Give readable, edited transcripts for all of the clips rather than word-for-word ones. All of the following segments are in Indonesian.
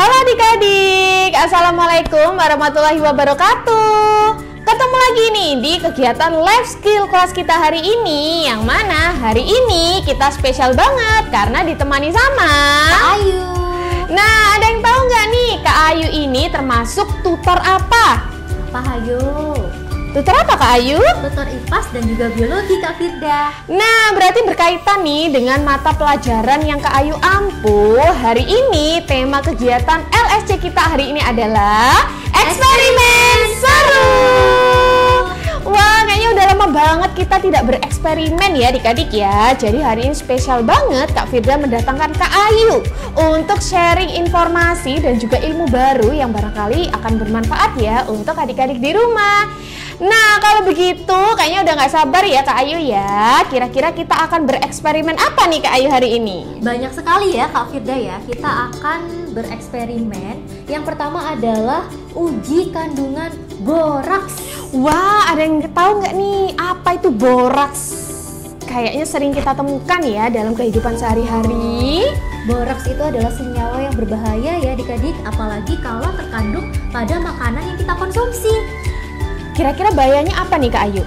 Halo adik-adik, Assalamualaikum warahmatullahi wabarakatuh. Ketemu lagi nih di kegiatan life skill kelas kita hari ini. Yang mana hari ini kita spesial banget karena ditemani sama Kak Ayu. Nah, ada yang tahu nggak nih Kak Ayu ini termasuk tutor apa? Apa Ayu? Tutor apa Kak Ayu? Tutor IPAS dan juga biologi Kak Firda. Nah, berarti berkaitan nih dengan mata pelajaran yang Kak Ayu ampuh. Hari ini tema kegiatan LSC kita hari ini adalah eksperimen seru. Wah, kayaknya udah lama banget kita tidak bereksperimen ya adik-adik ya. Jadi hari ini spesial banget Kak Firda mendatangkan Kak Ayu untuk sharing informasi dan juga ilmu baru yang barangkali akan bermanfaat ya untuk adik-adik di rumah. Nah, kalau begitu kayaknya udah nggak sabar ya Kak Ayu ya. Kira-kira kita akan bereksperimen apa nih Kak Ayu hari ini? Banyak sekali ya Kak Firda ya. Kita akan bereksperimen. Yang pertama adalah uji kandungan boraks. Wah, ada yang tahu nggak nih apa itu boraks? Kayaknya sering kita temukan ya dalam kehidupan sehari-hari. Boraks itu adalah senyawa yang berbahaya ya adik-adik, apalagi kalau terkandung pada makanan yang kita konsumsi. Kira-kira bahayanya apa nih Kak Ayu?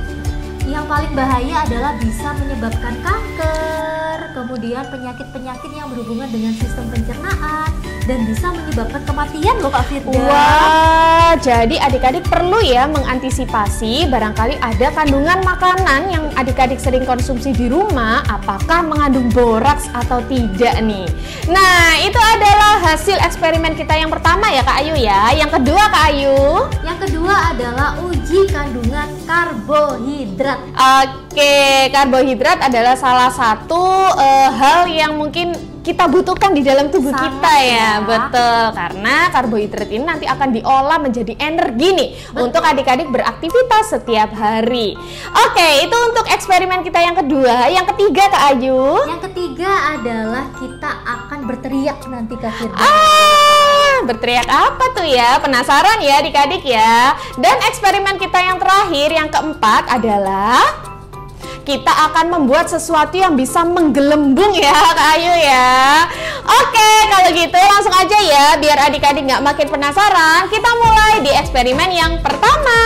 Yang paling bahaya adalah bisa menyebabkan kanker, kemudian penyakit-penyakit yang berhubungan dengan sistem pencernaan, dan bisa menyebabkan kematian loh Kak Firda. Wah, jadi adik-adik perlu ya mengantisipasi barangkali ada kandungan makanan yang adik-adik sering konsumsi di rumah, apakah mengandung boraks atau tidak nih. Nah, itu adalah hasil eksperimen kita yang pertama ya Kak Ayu ya. Yang kedua Kak Ayu? Yang kedua adalah uji kandungan karbohidrat. Oke, karbohidrat adalah salah satu hal yang mungkin kita butuhkan di dalam tubuh kita ya. Betul, karena karbohidrat ini nanti akan diolah menjadi energi nih untuk adik-adik beraktivitas setiap hari. Oke, itu untuk eksperimen kita yang kedua. Yang ketiga Kak Ayu? Yang ketiga adalah kita akan berteriak nanti Kak Firda. Berteriak apa tuh ya? Penasaran ya adik-adik ya. Dan eksperimen kita yang terakhir, yang keempat adalah kita akan membuat sesuatu yang bisa menggelembung ya Kak Ayu ya. Oke, kalau gitu langsung aja ya, biar adik-adik nggak makin penasaran. Kita mulai di eksperimen yang pertama.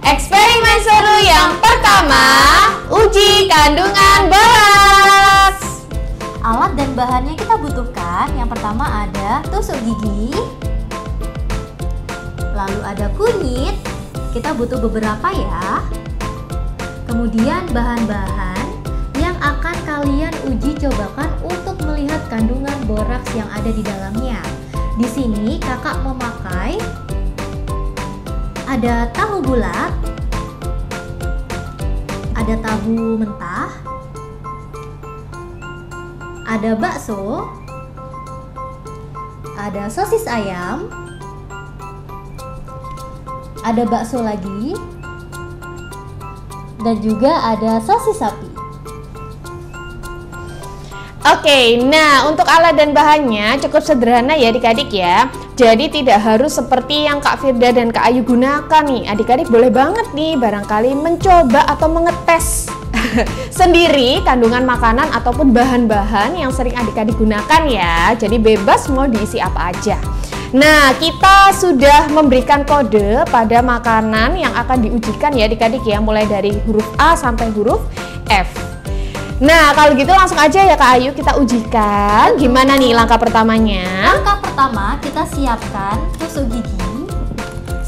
Eksperimen seru yang pertama, uji kandungan boraks. Alat dan bahan yang kita butuhkan, yang pertama ada tusuk gigi, lalu ada kunyit, kita butuh beberapa ya. Kemudian bahan-bahan yang akan kalian uji cobakan untuk melihat kandungan boraks yang ada di dalamnya. Di sini kakak memakai ada tahu bulat, ada tahu mentah, ada bakso, ada sosis ayam, ada bakso lagi, dan juga ada sosis sapi. Oke, nah untuk alat dan bahannya cukup sederhana ya adik-adik ya. Jadi tidak harus seperti yang Kak Firda dan Kak Ayu gunakan nih. Adik-adik boleh banget nih barangkali mencoba atau mengetes sendiri kandungan makanan ataupun bahan-bahan yang sering adik-adik gunakan ya. Jadi bebas mau diisi apa aja. Nah, kita sudah memberikan kode pada makanan yang akan diujikan ya adik-adik ya, mulai dari huruf A sampai huruf F. Nah, kalau gitu langsung aja ya Kak Ayu kita ujikan. Gimana nih langkah pertamanya? Langkah pertama kita siapkan tusuk gigi,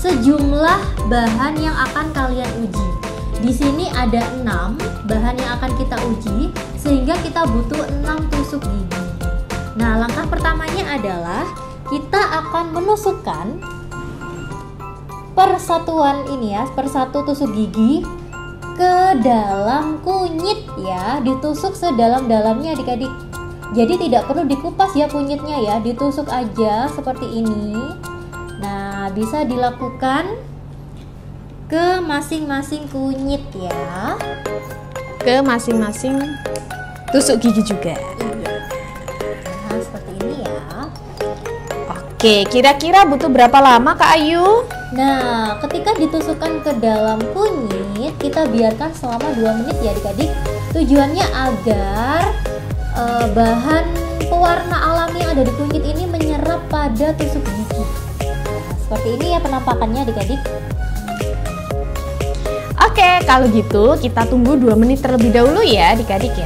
sejumlah bahan yang akan kalian uji. Di sini ada 6 bahan yang akan kita uji, sehingga kita butuh 6 tusuk gigi. Nah, langkah pertamanya adalah kita akan menusukkan persatuan ini ya, persatu tusuk gigi ke dalam kunyit ya, ditusuk sedalam-dalamnya adik-adik. Jadi tidak perlu dikupas ya kunyitnya ya, ditusuk aja seperti ini. Nah, bisa dilakukan ke masing-masing kunyit ya, ke masing-masing tusuk gigi juga. Nah, seperti ini ya. Oke, kira-kira butuh berapa lama Kak Ayu? Nah, ketika ditusukkan ke dalam kunyit, kita biarkan selama 2 menit ya adik-adik. Tujuannya agar bahan warna alami yang ada di kunyit ini menyerap pada tusuk gigi. Nah, seperti ini ya penampakannya adik-adik. Oke, kalau gitu kita tunggu 2 menit terlebih dahulu ya adik-adik ya.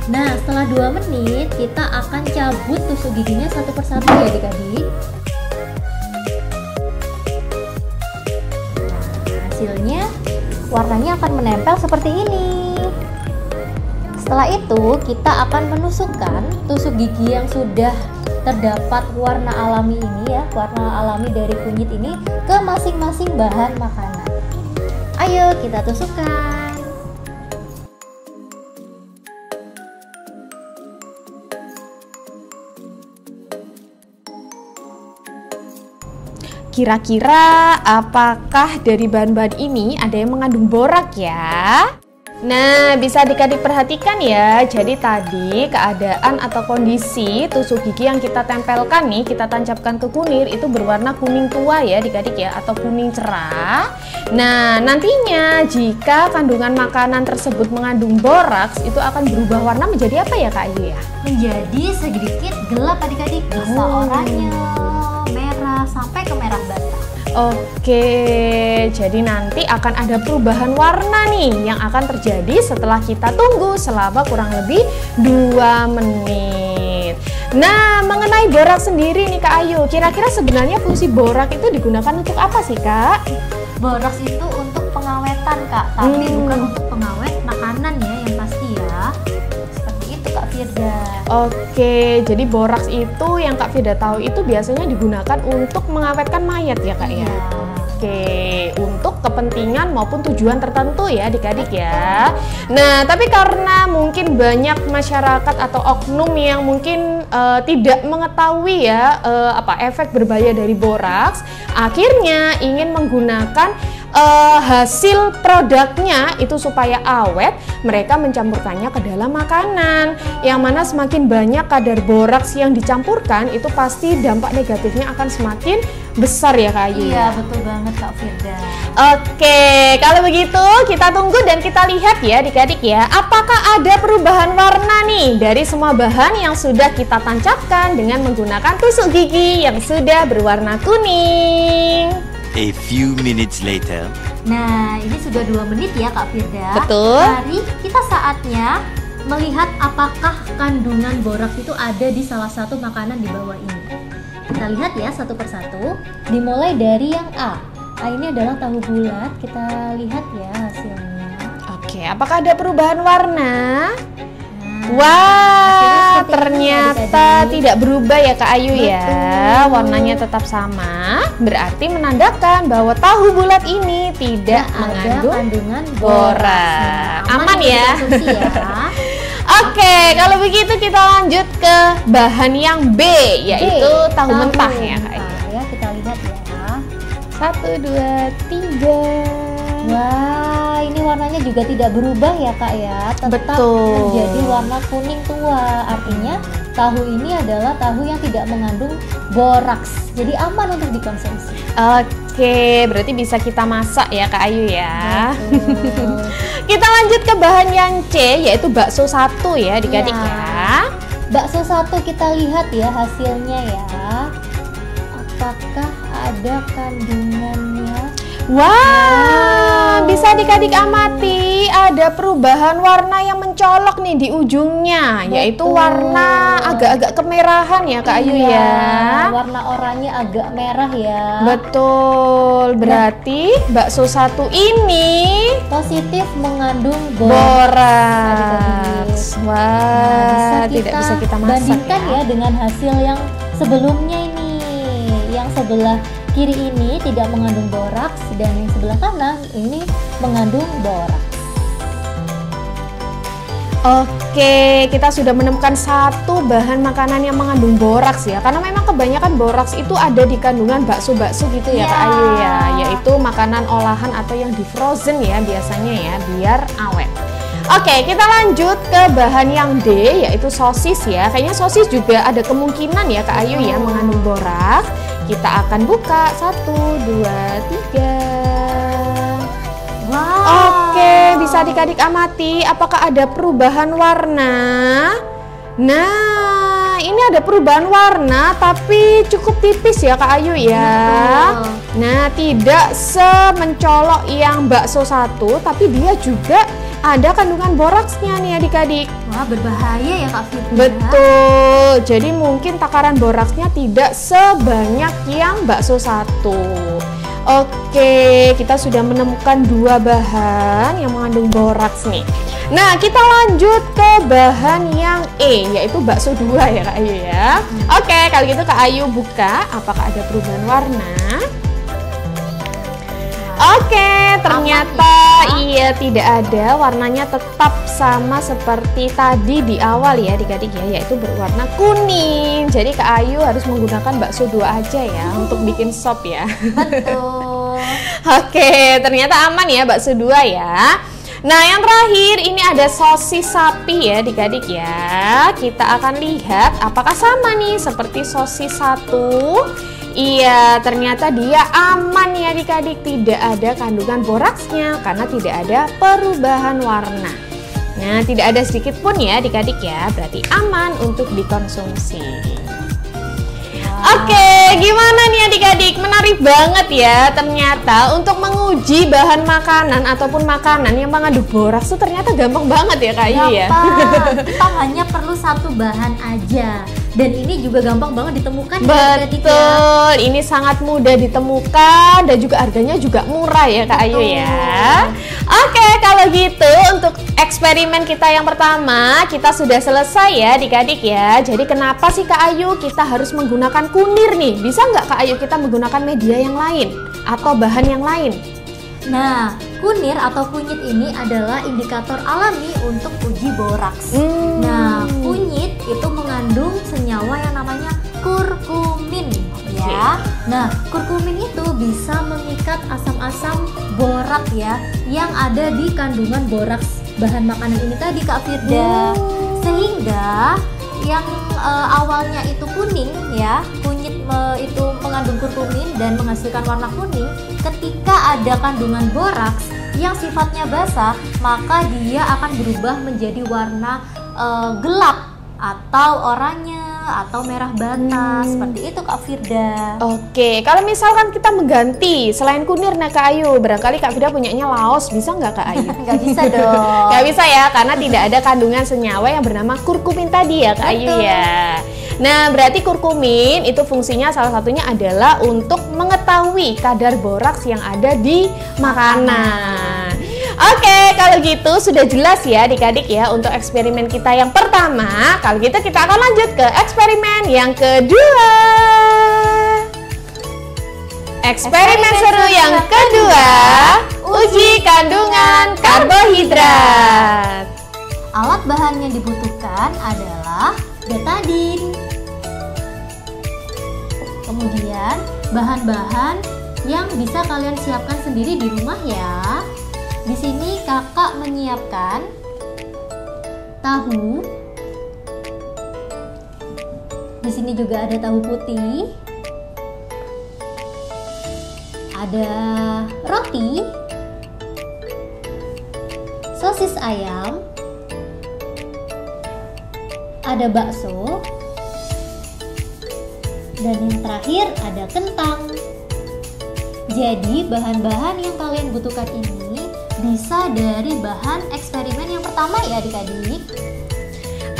Nah, setelah 2 menit kita akan cabut tusuk giginya satu persatu ya adik-adik. Nah, hasilnya warnanya akan menempel seperti ini. Setelah itu kita akan menusukkan tusuk gigi yang sudah terdapat warna alami ini ya, warna alami dari kunyit ini ke masing-masing bahan makanan. Ayo kita tusukkan. Kira-kira apakah dari bahan-bahan ini ada yang mengandung borak ya? Nah, bisa adik-adik perhatikan ya. Jadi tadi keadaan atau kondisi tusuk gigi yang kita tempelkan nih, kita tancapkan ke kunir itu berwarna kuning tua ya adik-adik ya, atau kuning cerah. Nah, nantinya jika kandungan makanan tersebut mengandung boraks, itu akan berubah warna menjadi apa ya Kak Ayu ya? Menjadi sedikit gelap adik-adik, bisa oranye, merah, sampai ke merah bata. Oke, jadi nanti akan ada perubahan warna nih yang akan terjadi setelah kita tunggu selama kurang lebih 2 menit. Nah, mengenai borak sendiri nih Kak Ayu, kira-kira sebenarnya fungsi borak itu digunakan untuk apa sih Kak? Boraks itu untuk pengawetan Kak, tapi bukan untuk pengawet makanan ya, yang pasti ya. Seperti itu Kak Firda. Oke, jadi boraks itu yang Kak Firda tahu itu biasanya digunakan untuk mengawetkan mayat ya Kak ya? Oke, untuk kepentingan maupun tujuan tertentu ya adik-adik ya. Nah, tapi karena mungkin banyak masyarakat atau oknum yang mungkin tidak mengetahui ya efek berbahaya dari boraks, akhirnya ingin menggunakan hasil produknya itu supaya awet, mereka mencampurkannya ke dalam makanan. Yang mana semakin banyak kadar boraks yang dicampurkan, itu pasti dampak negatifnya akan semakin besar ya Kak Ayu. Iya, betul banget Kak Firda. Oke, kalau begitu kita tunggu dan kita lihat ya adik-adik ya, apakah ada perubahan warna nih dari semua bahan yang sudah kita tancapkan dengan menggunakan tusuk gigi yang sudah berwarna kuning. A few minutes later. Nah, ini sudah 2 menit ya Kak Firda. Betul. Mari kita saatnya melihat apakah kandungan boraks itu ada di salah satu makanan di bawah ini. Kita lihat ya satu persatu. Dimulai dari yang A. A ini adalah tahu bulat. Kita lihat ya hasilnya. Oke, apakah ada perubahan warna? Wah, hasilnya seperti ternyata ini, adik-adik. tidak berubah ya Kak Ayu ya. Betul. Warnanya tetap sama, berarti menandakan bahwa tahu bulat ini tidak Ada mengandung kandungan borak. Nah, Aman ya? dikonsumsi ya. Oke, kalau begitu kita lanjut ke bahan yang B, yaitu tahu mentah ya Kak Ayu. mentah ya, kita lihat ya. 1, 2, 3. Wah, ini warnanya juga tidak berubah ya Kak ya, tetap Betul. menjadi warna kuning tua. Artinya tahu ini adalah tahu yang tidak mengandung boraks, jadi aman untuk dikonsumsi. Oke, berarti bisa kita masak ya Kak Ayu ya. Betul. Kita lanjut ke bahan yang C, yaitu bakso satu ya adik-adik Iya. ya. Bakso satu kita lihat ya hasilnya ya. Apakah ada kandungannya? Wah, bisa adik-adik amati, ada perubahan warna yang mencolok nih di ujungnya, yaitu Betul. warna agak-agak kemerahan ya Kak Ayu Iya, ya. warna oranye agak merah ya. Betul, berarti bakso satu ini Positif mengandung boraks. Wah, tidak bisa kita masak bandingkan ya dengan hasil yang sebelumnya ini. Yang sebelah kiri ini tidak mengandung boraks dan yang sebelah kanan ini mengandung boraks. Oke, kita sudah menemukan satu bahan makanan yang mengandung boraks ya. Karena memang kebanyakan boraks itu ada di kandungan bakso-bakso gitu ya Ya. Kak Ayu ya. Yaitu makanan olahan atau yang di frozen ya biasanya ya, biar awet. Oke, kita lanjut ke bahan yang D, yaitu sosis ya. Kayaknya sosis juga ada kemungkinan ya Kak Ayu ya mengandung boraks. Kita akan buka 1, 2, 3. Wow. Oke, bisa bisa adik-adik amati, apakah ada perubahan warna? Nah, ini ada perubahan warna tapi cukup tipis ya Kak Ayu ya. Nah, tidak semencolok yang bakso satu, tapi dia juga ada kandungan boraksnya nih adik-adik. Wah, berbahaya ya Kak Firda. Betul, jadi mungkin takaran boraksnya tidak sebanyak yang bakso satu. Oke, kita sudah menemukan 2 bahan yang mengandung boraks nih. Nah, kita lanjut ke bahan yang E, yaitu bakso 2 ya Kak Ayu ya. Oke, kalau gitu Kak Ayu buka, apakah ada perubahan warna? Oke, ternyata iya tidak ada, warnanya tetap sama seperti tadi di awal ya adik-adik ya, yaitu berwarna kuning. Jadi Kak Ayu harus menggunakan bakso 2 aja ya untuk bikin sop ya. Betul. Oke, ternyata aman ya bakso 2 ya. Nah, yang terakhir ini ada sosis sapi ya adik-adik ya. Kita akan lihat apakah sama nih seperti sosis 1. Iya, ternyata dia aman ya adik-adik, tidak ada kandungan boraksnya karena tidak ada perubahan warna. Nah, tidak ada sedikit pun ya adik-adik ya, berarti aman untuk dikonsumsi. Oke, gimana nih adik-adik? Menarik banget ya. Ternyata untuk menguji bahan makanan ataupun makanan yang mengandung boraks itu ternyata gampang banget ya Kak Ayu ya. Kita hanya perlu 1 bahan aja. Dan ini juga gampang banget ditemukan ya adik-adik ya. Betul, ini sangat mudah ditemukan dan juga harganya juga murah ya Kak Ayu ya. Oke, kalau gitu untuk eksperimen kita yang pertama kita sudah selesai ya adik-adik ya. Jadi kenapa sih Kak Ayu kita harus menggunakan kunir nih? Bisa nggak Kak Ayu kita menggunakan media yang lain atau bahan yang lain? Nah, kunir atau kunyit ini adalah indikator alami untuk uji boraks. Nah, kunyit itu mengandung senyawa yang namanya kurkumin ya. Nah, kurkumin itu bisa mengikat asam-asam borak ya yang ada di kandungan boraks bahan makanan ini tadi Kak Firda. Sehingga yang awalnya itu kuning ya, kunyit itu mengandung kurkumin dan menghasilkan warna kuning, ketika ada kandungan boraks yang sifatnya basah, maka dia akan berubah menjadi warna gelap atau oranye atau merah bata, seperti itu Kak Firda. Oke, kalau misalkan kita mengganti selain kunir nah Kak Ayu, barangkali Kak Firda punyanya laos, bisa nggak Kak Ayu? Nggak bisa dong. Nggak bisa ya, karena tidak ada kandungan senyawa yang bernama kurkumin tadi ya Kak Ayu ya. Nah, berarti kurkumin itu fungsinya salah satunya adalah untuk mengetahui kadar boraks yang ada di makanan. Oke, kalau gitu sudah jelas ya adik-adik ya untuk eksperimen kita yang pertama. Kalau gitu kita akan lanjut ke eksperimen yang kedua. Eksperimen seru yang kedua, uji kandungan karbohidrat. Alat bahan yang dibutuhkan adalah betadin. Kemudian bahan-bahan yang bisa kalian siapkan sendiri di rumah ya. Di sini kakak menyiapkan tahu. Di sini juga ada tahu putih. Ada roti, sosis ayam, ada bakso, dan yang terakhir ada kentang. Jadi bahan-bahan yang kalian butuhkan ini bisa dari bahan eksperimen yang pertama ya adik-adik.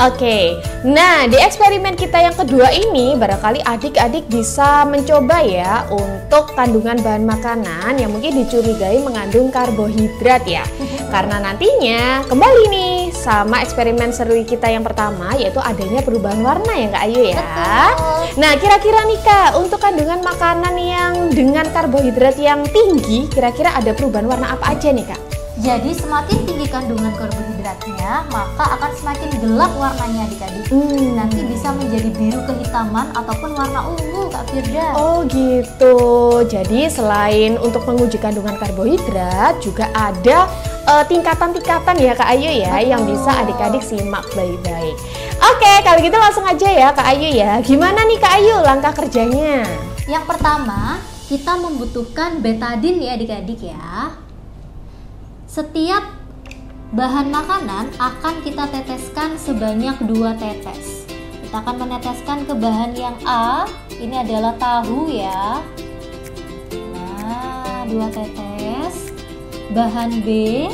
Oke, nah di eksperimen kita yang kedua ini barangkali adik-adik bisa mencoba ya untuk kandungan bahan makanan yang mungkin dicurigai mengandung karbohidrat ya. Karena nantinya kembali nih sama eksperimen seru kita yang pertama, yaitu adanya perubahan warna ya Kak Ayu ya. Betul. Nah, kira-kira nih Kak, untuk kandungan makanan yang dengan karbohidrat yang tinggi, kira-kira ada perubahan warna apa aja nih Kak? Jadi semakin tinggi kandungan karbohidratnya, maka akan semakin gelap warnanya adik-adik. Nanti bisa menjadi biru kehitaman ataupun warna ungu Kak Firda. Oh gitu. Jadi selain untuk menguji kandungan karbohidrat, juga ada tingkatan-tingkatan ya Kak Ayu ya. Betul. Yang bisa adik-adik simak baik-baik. Oke, kalau gitu langsung aja ya Kak Ayu ya. Gimana nih Kak Ayu langkah kerjanya? Yang pertama, kita membutuhkan betadin ya adik-adik ya. Setiap bahan makanan akan kita teteskan sebanyak 2 tetes. Kita akan meneteskan ke bahan yang A, ini adalah tahu ya. Nah, 2 tetes. Bahan B,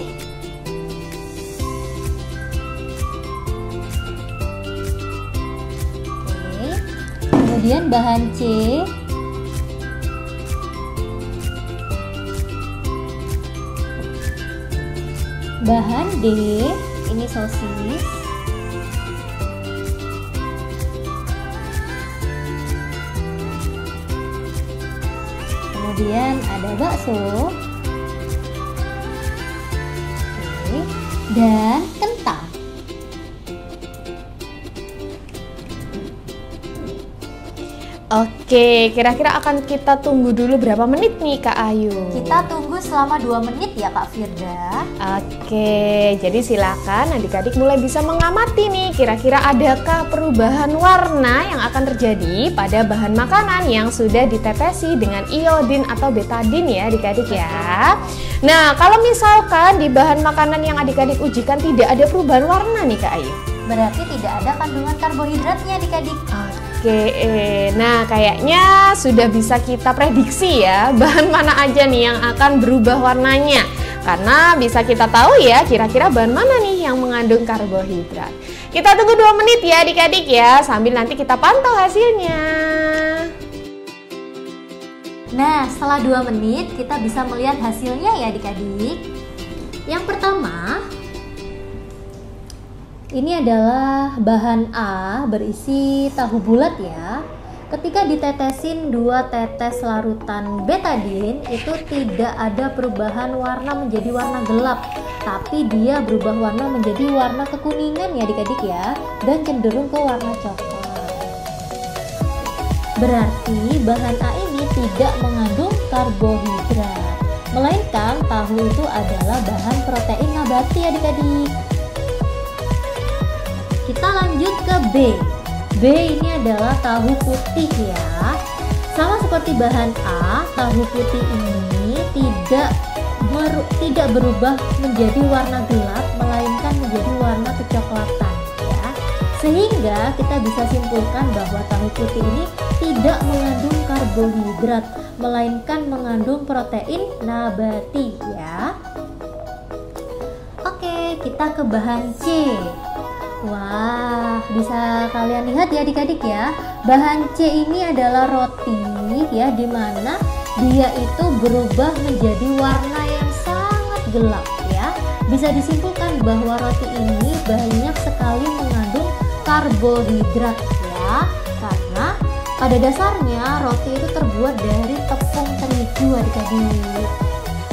oke. Kemudian bahan C, bahan D, ini sosis. Kemudian ada bakso. Oke. Dan kentang. Oke, kira-kira akan kita tunggu dulu berapa menit nih Kak Ayu? Kita tunggu selama 2 menit ya Kak Firda. Oke, jadi silakan adik-adik mulai bisa mengamati nih kira-kira adakah perubahan warna yang akan terjadi pada bahan makanan yang sudah ditetesi dengan iodin atau betadine ya adik-adik ya. Nah, kalau misalkan di bahan makanan yang adik-adik ujikan tidak ada perubahan warna nih Kak Ayu, Berarti tidak ada kandungan karbohidratnya adik-adik. Oke, nah kayaknya sudah bisa kita prediksi ya bahan mana aja nih yang akan berubah warnanya. Karena bisa kita tahu ya kira-kira bahan mana nih yang mengandung karbohidrat. Kita tunggu 2 menit ya adik-adik ya, sambil nanti kita pantau hasilnya. Nah, setelah 2 menit kita bisa melihat hasilnya ya adik-adik. Yang pertama, ini adalah bahan A berisi tahu bulat ya. Ketika ditetesin 2 tetes larutan betadine, itu tidak ada perubahan warna menjadi warna gelap, tapi dia berubah warna menjadi warna kekuningan ya adik-adik ya, dan cenderung ke warna coklat. Berarti bahan A ini tidak mengandung karbohidrat, melainkan tahu itu adalah bahan protein nabati adik-adik. Kita lanjut ke B. B ini adalah tahu putih ya. Sama seperti bahan A, tahu putih ini tidak berubah menjadi warna gelap, melainkan menjadi warna kecoklatan ya. Sehingga kita bisa simpulkan bahwa tahu putih ini tidak mengandung karbohidrat, melainkan mengandung protein nabati ya. Oke, kita ke bahan C. Wah, bisa kalian lihat ya adik-adik ya. Bahan C ini adalah roti ya, dimana dia itu berubah menjadi warna yang sangat gelap ya. Bisa disimpulkan bahwa roti ini banyak sekali mengandung karbohidrat ya. Karena pada dasarnya roti itu terbuat dari tepung terigu adik-adik.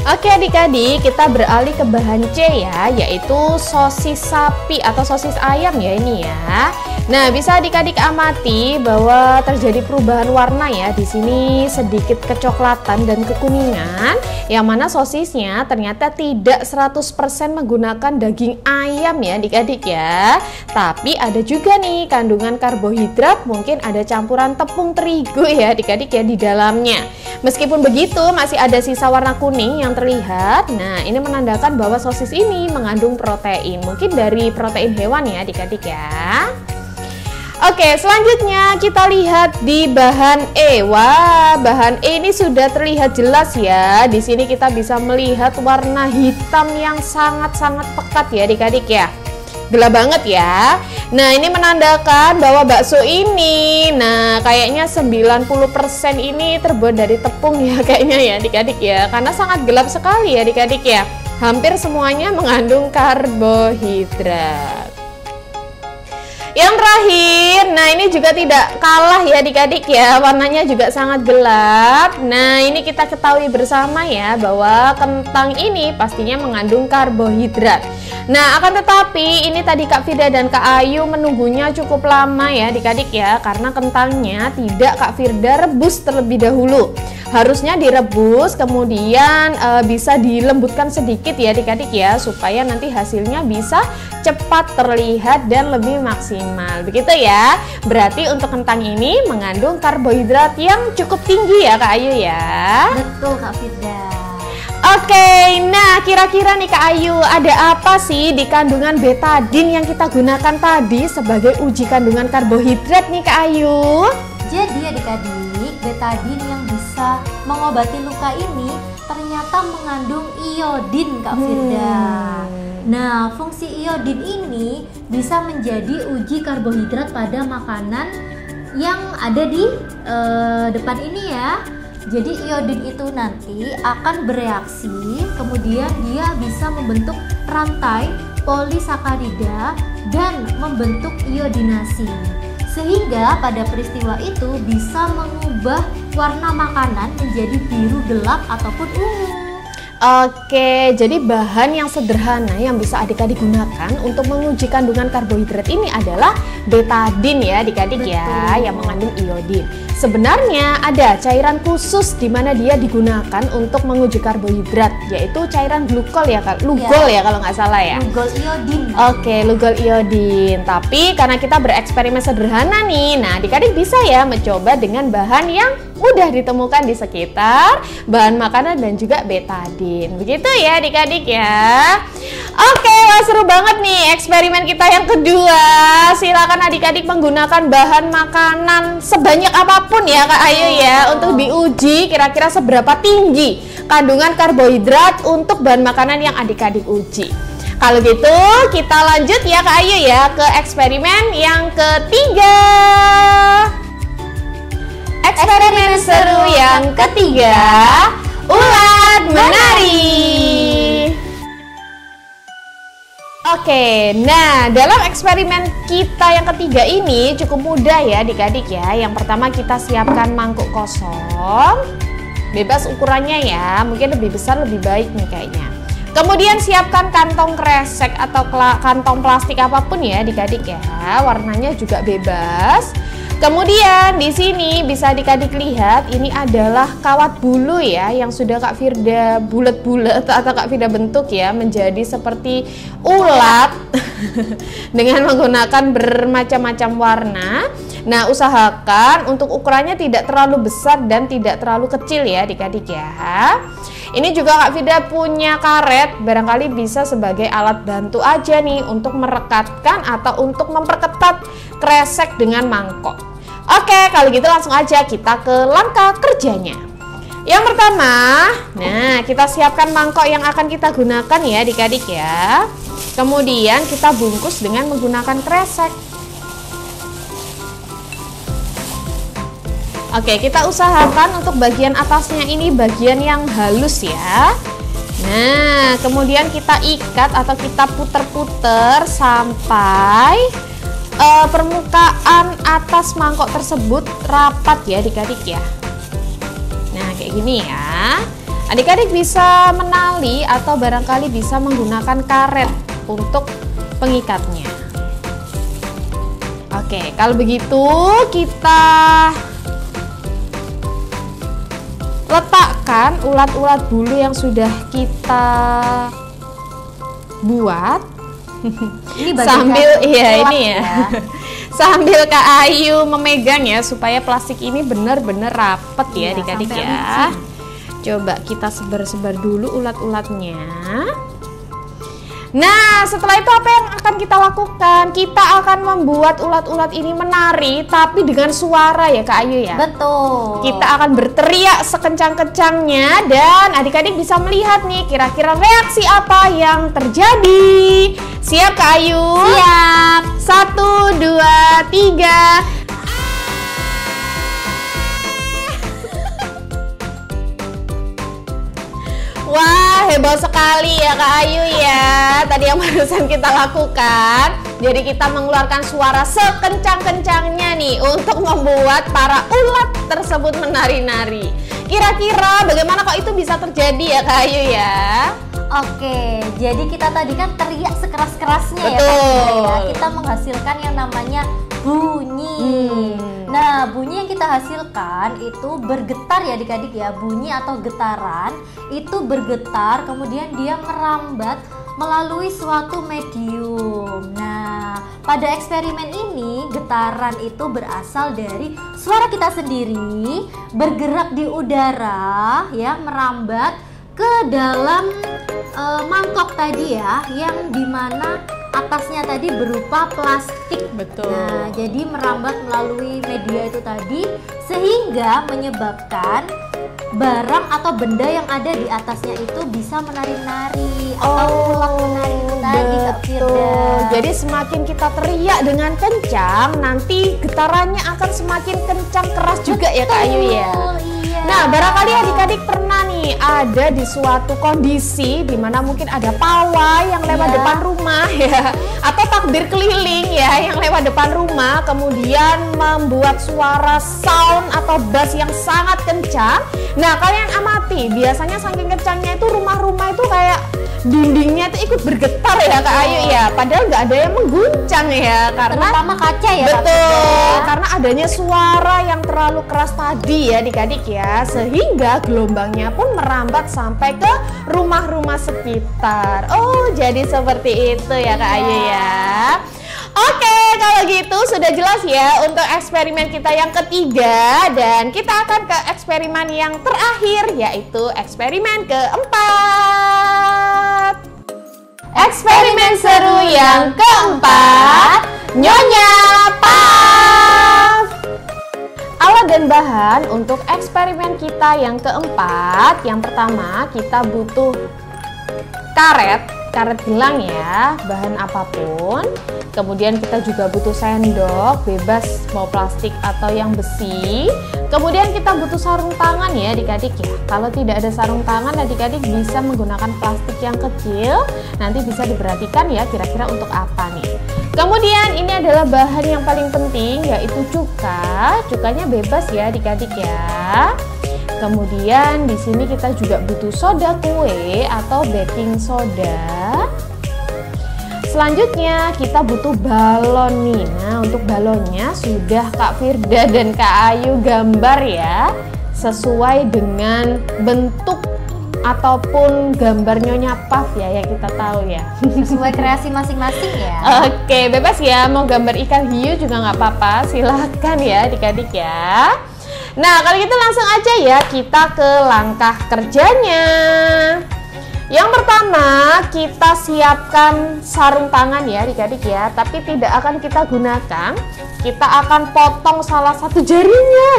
Oke adik-adik, kita beralih ke bahan C ya, yaitu sosis sapi atau sosis ayam ya ini ya. Nah, bisa adik-adik amati bahwa terjadi perubahan warna ya. Di sini sedikit kecoklatan dan kekuningan, yang mana sosisnya ternyata tidak 100% menggunakan daging ayam ya adik-adik ya. Tapi ada juga nih kandungan karbohidrat, mungkin ada campuran tepung terigu ya adik-adik ya di dalamnya. Meskipun begitu, masih ada sisa warna kuning yang terlihat. Nah, ini menandakan bahwa sosis ini mengandung protein, mungkin dari protein hewan ya adik-adik ya. Oke, selanjutnya kita lihat di bahan E. Wah, bahan E ini sudah terlihat jelas ya. Di sini kita bisa melihat warna hitam yang sangat-sangat pekat ya adik-adik ya. Gelap banget ya. Nah, ini menandakan bahwa bakso ini, nah kayaknya 90% ini terbuat dari tepung ya kayaknya ya adik-adik ya. Karena sangat gelap sekali ya adik-adik ya. Hampir semuanya mengandung karbohidrat. Yang terakhir, nah ini juga tidak kalah ya adik-adik ya, warnanya juga sangat gelap. Nah, ini kita ketahui bersama ya bahwa kentang ini pastinya mengandung karbohidrat. Nah, akan tetapi ini tadi Kak Firda dan Kak Ayu menunggunya cukup lama ya adik-adik ya, karena kentangnya tidak Kak Firda rebus terlebih dahulu. Harusnya direbus, kemudian bisa dilembutkan sedikit ya adik-adik ya, supaya nanti hasilnya bisa cepat terlihat dan lebih maksimal. Begitu ya. Berarti untuk kentang ini mengandung karbohidrat yang cukup tinggi ya Kak Ayu ya. Betul Kak Firda. Oke, nah kira-kira nih Kak Ayu, ada apa sih di kandungan betadine yang kita gunakan tadi sebagai uji kandungan karbohidrat nih Kak Ayu? Jadi adik-adik, betadine yang bisa mengobati luka ini ternyata mengandung iodin Kak Firda. Nah, fungsi iodin ini bisa menjadi uji karbohidrat pada makanan yang ada di depan ini ya. Jadi iodin itu nanti akan bereaksi, kemudian dia bisa membentuk rantai polisakarida dan membentuk iodinasi. Sehingga pada peristiwa itu bisa mengubah warna makanan menjadi biru gelap ataupun ungu. Oke, jadi bahan yang sederhana yang bisa adik-adik gunakan untuk menguji kandungan karbohidrat ini adalah betadine ya adik-adik ya, yang mengandung iodin. Sebenarnya ada cairan khusus di mana dia digunakan untuk menguji karbohidrat, yaitu cairan glukol ya, lugol ya kalau nggak salah ya. Lugol iodin. Oke, lugol iodin. Tapi karena kita bereksperimen sederhana nih, nah adik-adik bisa ya mencoba dengan bahan yang mudah ditemukan di sekitar bahan makanan dan juga betadine. Begitu ya adik-adik ya. Oke, wah seru banget nih eksperimen kita yang kedua. Silakan adik-adik menggunakan bahan makanan sebanyak apapun ya Kak Ayu ya, untuk diuji kira-kira seberapa tinggi kandungan karbohidrat untuk bahan makanan yang adik-adik uji. Kalau gitu kita lanjut ya Kak Ayu ya ke eksperimen yang ketiga. Eksperimen seru yang ketiga, ulat menari. Oke, nah dalam eksperimen kita yang ketiga ini cukup mudah ya adik-adik ya. Yang pertama kita siapkan mangkuk kosong, bebas ukurannya ya, mungkin lebih besar lebih baik nih kayaknya. Kemudian siapkan kantong kresek atau kantong plastik apapun ya adik-adik ya, warnanya juga bebas. Kemudian di sini bisa adik-adik lihat ini adalah kawat bulu ya yang sudah Kak Firda bulat-bulat atau Kak Firda bentuk ya menjadi seperti ulat dengan menggunakan bermacam-macam warna. Nah, usahakan untuk ukurannya tidak terlalu besar dan tidak terlalu kecil ya adik-adik ya. Ini juga Kak Firda punya karet, barangkali bisa sebagai alat bantu aja nih untuk merekatkan atau untuk memperketat kresek dengan mangkok. Oke, kalau gitu langsung aja kita ke langkah kerjanya. Yang pertama, nah kita siapkan mangkok yang akan kita gunakan ya adik-adik ya. Kemudian kita bungkus dengan menggunakan kresek. Oke, kita usahakan untuk bagian atasnya ini bagian yang halus ya. Nah, kemudian kita ikat atau kita puter-puter sampai permukaan atas mangkok tersebut rapat ya adik-adik ya. Nah, kayak gini ya. Adik-adik bisa menali atau barangkali bisa menggunakan karet untuk pengikatnya. Oke, kalau begitu kita letakkan ulat-ulat bulu yang sudah kita buat. Ini sambil ini ya. Sambil Kak Ayu memegang ya supaya plastik ini benar-benar rapet ya adik-adik ya. Coba kita sebar-sebar dulu ulat-ulatnya. Nah, setelah itu apa yang akan kita lakukan? Kita akan membuat ulat-ulat ini menari tapi dengan suara ya Kak Ayu ya. Betul. Kita akan berteriak sekencang-kencangnya dan adik-adik bisa melihat nih kira-kira reaksi apa yang terjadi. Siap Kak Ayu? Siap. 1, 2, 3. Wah, heboh sekali ya Kak Ayu ya. Tadi yang barusan kita lakukan. Jadi kita mengeluarkan suara sekencang-kencangnya nih untuk membuat para ulat tersebut menari-nari. Kira-kira bagaimana kok itu bisa terjadi ya Kak Ayu ya? Oke, jadi kita tadi kan teriak sekeras-kerasnya ya, kita menghasilkan yang namanya bunyi. Nah, bunyi yang kita hasilkan itu bergetar ya adik-adik ya, bunyi atau getaran itu bergetar, kemudian dia merambat melalui suatu medium. Nah, pada eksperimen ini getaran itu berasal dari suara kita sendiri bergerak di udara ya, merambat ke dalam mangkok tadi ya, yang dimana atasnya tadi berupa plastik. Betul. Nah, jadi merambat melalui media itu tadi sehingga menyebabkan barang atau benda yang ada di atasnya itu bisa menari-nari atau ulang menari itu tadi, Kak Firda. Jadi semakin kita teriak dengan kencang, nanti getarannya akan semakin kencang, keras juga ya Kak Ayu ya. Iya. Nah, barangkali adik-adik pernah nih ada di suatu kondisi di mana mungkin ada pawai yang lewat Iya. depan rumah ya, atau takbir keliling ya yang lewat depan rumah, kemudian membuat suara sound atau bass yang sangat kencang. Nah, kalian amati, biasanya saking kencangnya itu rumah-rumah itu kayak dindingnya itu ikut bergetar ya Kak Ayu ya, padahal nggak ada yang mengguncang ya, karena terutama kaca ya, Kak betul, Firda. karena adanya suara yang terlalu keras tadi ya adik-adik ya, sehingga gelombangnya pun merambat sampai ke rumah-rumah sekitar. Oh, jadi seperti itu ya Kak Ayu ya. Oke, kalau gitu sudah jelas ya untuk eksperimen kita yang ketiga, dan kita akan ke eksperimen yang terakhir, yaitu eksperimen keempat. Eksperimen seru yang keempat, Nyonya Puff. Alat dan bahan untuk eksperimen kita yang keempat, yang pertama kita butuh karet gelang ya, bahan apapun. Kemudian kita juga butuh sendok, bebas mau plastik atau yang besi. Kemudian kita butuh sarung tangan ya adik-adik ya. Kalau tidak ada sarung tangan, adik-adik bisa menggunakan plastik yang kecil. Nanti bisa diperhatikan ya kira-kira untuk apa nih. Kemudian ini adalah bahan yang paling penting, yaitu cuka. Cukanya bebas ya adik-adik ya. Kemudian di sini kita juga butuh soda kue atau baking soda. Selanjutnya kita butuh balon nih. Nah, untuk balonnya sudah Kak Firda dan Kak Ayu gambar ya, sesuai dengan bentuk ataupun gambar Nyonya Puff ya yang kita tahu ya. Sesuai kreasi masing-masing ya. Oke, bebas ya, mau gambar ikan hiu juga nggak apa-apa, silahkan ya adik-adik ya. Nah, kalau gitu langsung aja ya kita ke langkah kerjanya. Yang pertama, kita siapkan sarung tangan ya adik-adik ya, tapi tidak akan kita gunakan. Kita akan potong salah satu jarinya.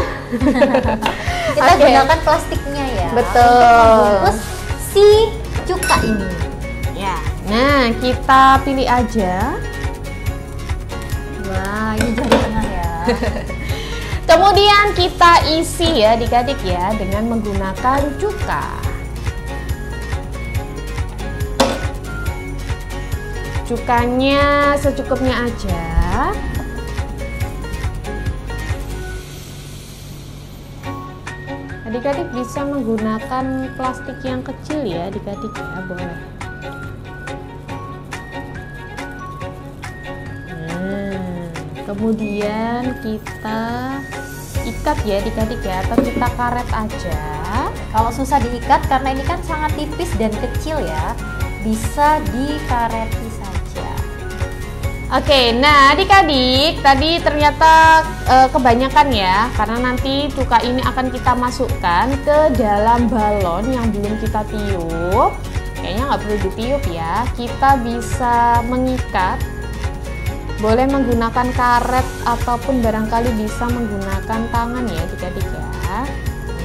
Kita Oke. gunakan plastiknya ya. Betul. Untuk membungkus si cuka ini. Ya. Nah, kita pilih aja. Wah, ini jari tengah ya. Kemudian kita isi ya adik-adik ya dengan menggunakan cuka. Cukanya secukupnya aja. Adik-adik bisa menggunakan plastik yang kecil ya adik-adik ya, boleh. Kemudian kita ikat ya adik-adik ya, atau kita karet aja. Kalau susah diikat karena ini kan sangat tipis dan kecil ya, bisa dikareti saja. Oke, nah adik-adik tadi ternyata kebanyakan ya, karena nanti cuka ini akan kita masukkan ke dalam balon yang belum kita tiup. Kayaknya nggak perlu ditiup ya, kita bisa mengikat. Boleh menggunakan karet ataupun barangkali bisa menggunakan tangan ya adik-adik ya.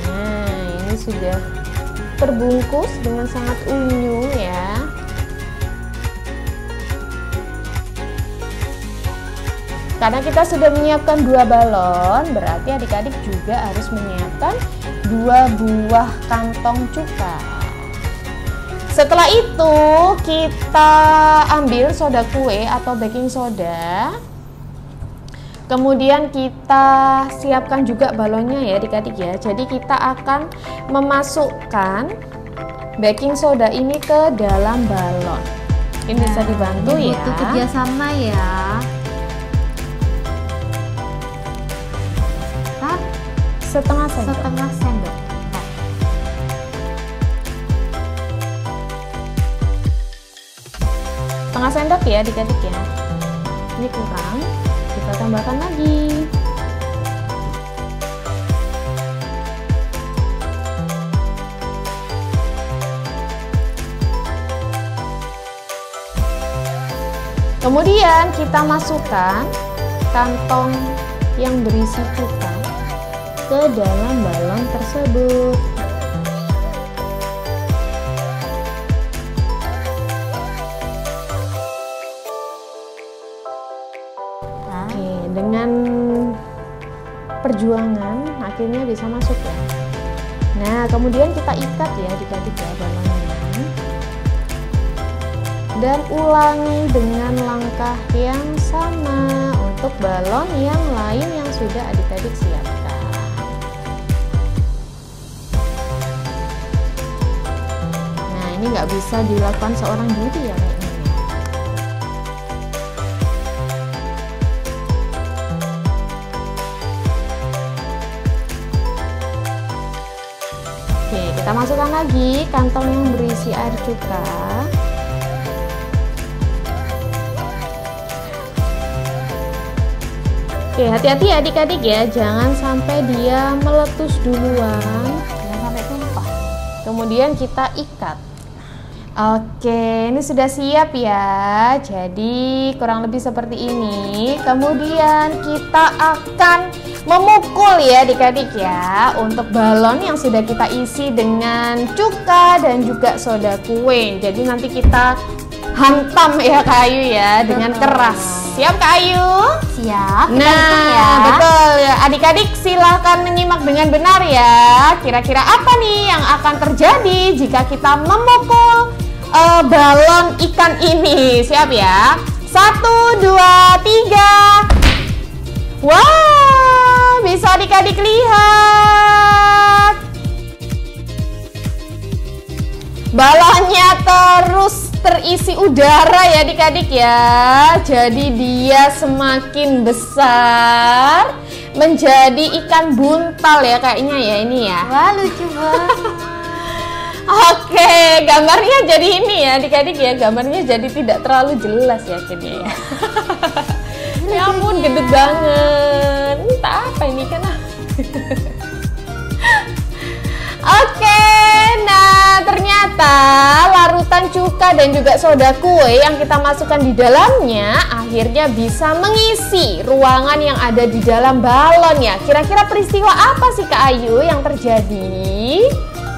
Nah, ini sudah terbungkus dengan sangat unyu ya. Karena kita sudah menyiapkan 2 balon, berarti adik-adik juga harus menyiapkan 2 buah kantong cuka. Setelah itu kita ambil soda kue atau baking soda. Kemudian kita siapkan juga balonnya ya adik-adik ya. Jadi kita akan memasukkan baking soda ini ke dalam balon. Ini bisa dibantu Ini ya. butuh kerjasama ya. Setengah sendok. Setengah sendok. Setengah sendok ya adik-adik ya. Ini kurang, kita tambahkan lagi. Kemudian kita masukkan kantong yang berisi cuka ke dalam balon tersebut. Oke, dengan perjuangan akhirnya bisa masuk ya. Nah, kemudian kita ikat ya adik-adik ya balonnya. Dan ulangi dengan langkah yang sama untuk balon yang lain yang sudah adik-adik siapkan. Nah, ini nggak bisa dilakukan seorang diri ya kayaknya. Oke, kita masukkan lagi kantong yang berisi air cuka. Oke, hati-hati ya adik-adik ya, jangan sampai dia meletus duluan, jangan sampai tumpah. Kemudian kita ikat. Oke, ini sudah siap ya. Jadi kurang lebih seperti ini. Kemudian kita akan memukul ya adik-adik ya, untuk balon yang sudah kita isi dengan cuka dan juga soda kue. Jadi nanti kita hantam ya Kak Ayu ya dengan keras. Siap Kak Ayu? Siap. Nah, betul ya. Adik-adik silahkan menyimak dengan benar ya. Kira-kira apa nih yang akan terjadi jika kita memukul balon ikan ini? Siap ya? 1, 2, 3. Wow, bisa adik-adik lihat. Balonnya terus terisi udara ya adik-adik ya. Jadi dia semakin besar menjadi ikan buntal ya kayaknya ya ini ya. Wah, lucu banget. Oke, gambarnya jadi ini ya adik-adik ya. Gambarnya jadi tidak terlalu jelas ya akhirnya ya. Ya ampun, gede banget. Entah apa ini kan. Oke, nah ternyata larutan cuka dan juga soda kue yang kita masukkan di dalamnya akhirnya bisa mengisi ruangan yang ada di dalam balon ya. Kira-kira peristiwa apa sih Kak Ayu yang terjadi?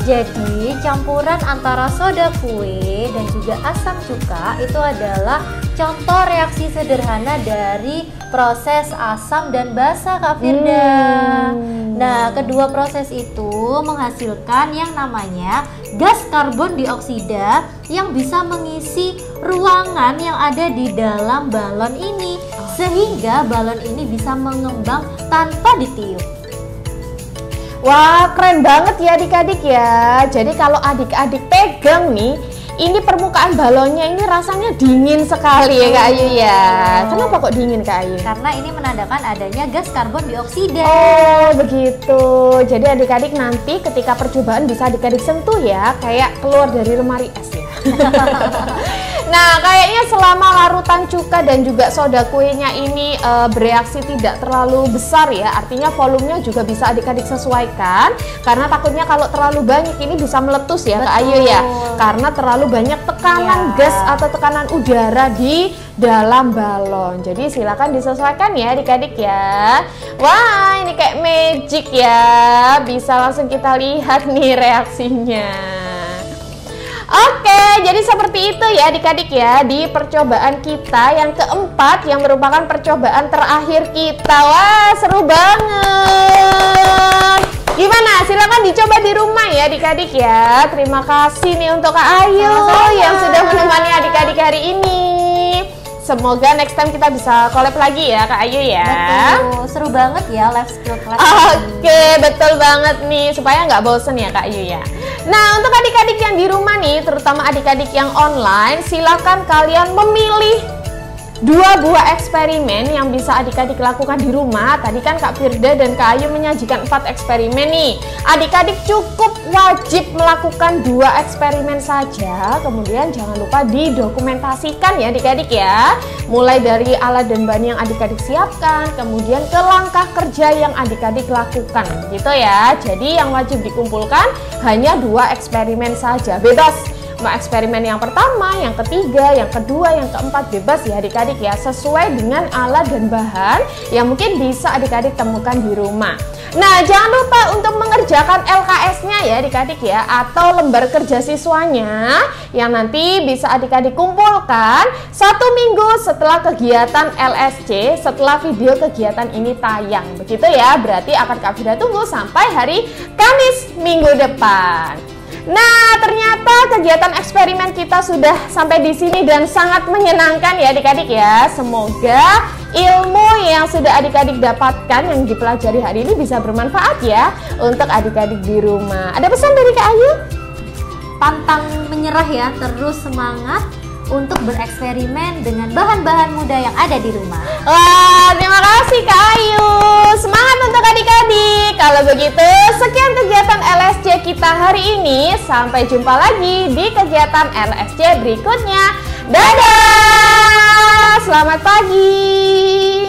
Jadi campuran antara soda kue dan juga asam cuka itu adalah contoh reaksi sederhana dari proses asam dan basa Kak Firda. Nah, kedua proses itu menghasilkan yang namanya gas karbon dioksida yang bisa mengisi ruangan yang ada di dalam balon ini, sehingga balon ini bisa mengembang tanpa ditiup. Wah, keren banget ya adik-adik ya. Jadi kalau adik-adik pegang nih, ini permukaan balonnya ini rasanya dingin sekali ya Kak Ayu ya. Kenapa kok dingin Kak Ayu? Karena ini menandakan adanya gas karbon dioksida. Oh begitu. Jadi adik-adik nanti ketika percobaan bisa adik-adik sentuh ya, kayak keluar dari lemari es ya. Nah, kayaknya selama larutan cuka dan juga soda kuenya ini bereaksi tidak terlalu besar ya, artinya volumenya juga bisa adik-adik sesuaikan, karena takutnya kalau terlalu banyak ini bisa meletus ya Kak Ayu ya, karena terlalu banyak tekanan gas atau tekanan udara di dalam balon. Jadi silakan disesuaikan ya adik-adik ya. Wah, ini kayak magic ya, bisa langsung kita lihat nih reaksinya. Oke, jadi seperti itu ya adik-adik ya di percobaan kita yang keempat yang merupakan percobaan terakhir kita. Wah, seru banget. Gimana? Silakan dicoba di rumah ya adik-adik ya. Terima kasih nih untuk Kak Ayu yang sudah menemani adik-adik hari ini. Semoga next time kita bisa collab lagi ya Kak Ayu ya. Betul, seru banget ya live skill class. Oke, betul banget nih, supaya nggak bosen ya Kak Ayu ya. Nah, untuk adik-adik yang di rumah nih, terutama adik-adik yang online, silakan kalian memilih 2 buah eksperimen yang bisa adik-adik lakukan di rumah. Tadi kan Kak Firda dan Kak Ayu menyajikan 4 eksperimen nih. Adik-adik cukup wajib melakukan 2 eksperimen saja. Kemudian jangan lupa didokumentasikan ya adik-adik ya. Mulai dari alat dan bahan yang adik-adik siapkan, kemudian ke langkah kerja yang adik-adik lakukan gitu ya. Jadi yang wajib dikumpulkan hanya 2 eksperimen saja. Bebas Mau eksperimen yang pertama, yang ketiga, yang kedua, yang keempat, bebas ya adik-adik ya, sesuai dengan alat dan bahan yang mungkin bisa adik-adik temukan di rumah. Nah, jangan lupa untuk mengerjakan LKS-nya ya adik-adik ya, atau lembar kerja siswanya yang nanti bisa adik-adik kumpulkan 1 minggu setelah kegiatan LSC, setelah video kegiatan ini tayang. Begitu ya, berarti akan Kak Firda tunggu sampai hari Kamis minggu depan. Nah, ternyata kegiatan eksperimen kita sudah sampai di sini dan sangat menyenangkan ya adik-adik ya. Semoga ilmu yang sudah adik-adik dapatkan yang dipelajari hari ini bisa bermanfaat ya untuk adik-adik di rumah. Ada pesan dari Kak Ayu? Pantang menyerah ya, terus semangat untuk bereksperimen dengan bahan-bahan mudah yang ada di rumah. Wah, terima kasih Kak Ayu. Semangat untuk adik-adik. Kalau begitu, sekian kegiatan LSC kita hari ini. Sampai jumpa lagi di kegiatan LSC berikutnya. Dadah! Selamat pagi.